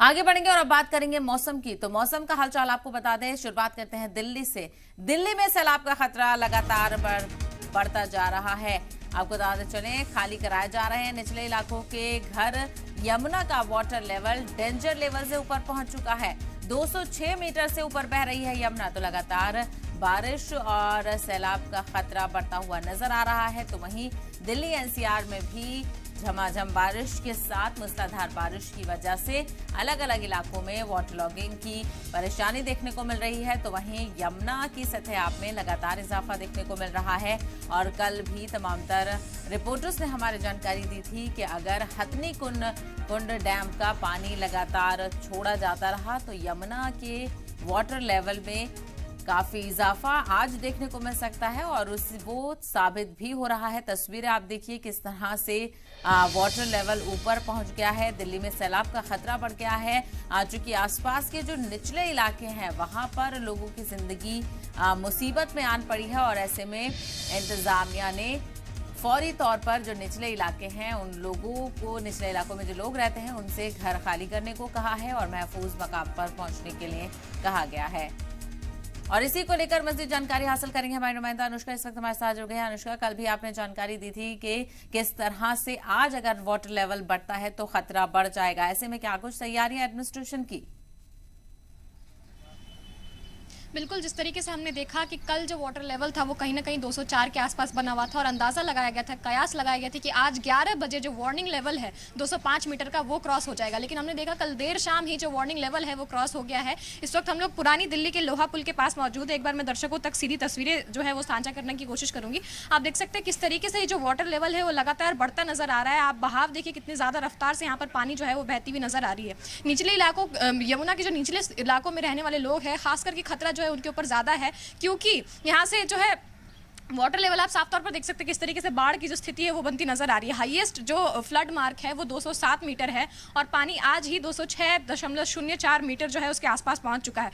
आगे बढ़ेंगे और अब बात करेंगे मौसम की। तो मौसम का हालचाल आपको बता दें, शुरुआत करते हैं दिल्ली से। दिल्ली में सैलाब का खतरा लगातार बढ़ता जा रहा है। आपको बताते चलें, खाली कराए जा रहे हैं निचले इलाकों के घर। यमुना का वाटर लेवल डेंजर लेवल से ऊपर पहुंच चुका है। 206 मीटर से ऊपर बह रही है यमुना। तो लगातार बारिश और सैलाब का खतरा बढ़ता हुआ नजर आ रहा है। तो वहीं दिल्ली एनसीआर में भी झमाझम बारिश के साथ मूसलाधार बारिश की वजह से अलग अलग इलाकों में वाटर लॉगिंग की परेशानी देखने को मिल रही है। तो वहीं यमुना की सतह में लगातार इजाफा देखने को मिल रहा है। और कल भी तमाम तर रिपोर्टर्स ने हमारे जानकारी दी थी कि अगर हथनी कुंड डैम का पानी लगातार छोड़ा जाता रहा तो यमुना के वाटर लेवल में काफी इजाफा आज देखने को मिल सकता है। और वो साबित भी हो रहा है। तस्वीरें आप देखिए किस तरह से वाटर लेवल ऊपर पहुंच गया है। दिल्ली में सैलाब का खतरा बढ़ गया है। चूंकि आसपास के जो निचले इलाके हैं वहां पर लोगों की जिंदगी मुसीबत में आन पड़ी है। और ऐसे में इंतजामिया ने फौरी तौर पर जो निचले इलाके हैं उन लोगों को, निचले इलाकों में जो लोग रहते हैं उनसे घर खाली करने को कहा है और महफूज मकाम पर पहुंचने के लिए कहा गया है। और इसी को लेकर मज़ीद जानकारी हासिल करेंगे हमारी नुमाइंदा अनुष्का इस वक्त हमारे साथ जुड़ गए हैं। अनुष्का, कल भी आपने जानकारी दी थी कि किस तरह से आज अगर वाटर लेवल बढ़ता है तो खतरा बढ़ जाएगा। ऐसे में क्या कुछ तैयारियां एडमिनिस्ट्रेशन की? बिल्कुल, जिस तरीके से हमने देखा कि कल जो वाटर लेवल था वो कहीं ना कहीं 204 के आसपास बना हुआ था और अंदाज़ा लगाया गया था, कयास लगाया गया था कि आज 11 बजे जो वार्निंग लेवल है 205 मीटर का वो क्रॉस हो जाएगा। लेकिन हमने देखा कल देर शाम ही जो वार्निंग लेवल है वो क्रॉस हो गया है। इस वक्त हम लोग पुरानी दिल्ली के लोहा पुल के पास मौजूद है। एक बार मैं दर्शकों तक सीधी तस्वीरें जो है वो साझा करने की कोशिश करूंगी। आप देख सकते हैं किस तरीके से जो वाटर लेवल है वो लगातार बढ़ता नजर आ रहा है। आप बहाव देखिए कितनी ज़्यादा रफ्तार से यहाँ पर पानी जो है वो बहती हुई नजर आ रही है। निचले इलाकों, यमुना के जो निचले इलाकों में रहने वाले लोग हैं खास करके खतरा जो है उनके ऊपर ज़्यादा है, क्योंकि यहाँ से जो है वाटर लेवल आप साफ तौर पर देख सकते हैं किस तरीके से बाढ़ की जो स्थिति है वो बनती नजर आ रही है। हाईएस्ट जो फ्लड मार्क है वो 207 मीटर है और पानी आज ही 206.04 मीटर जो है उसके आसपास पहुंच चुका है।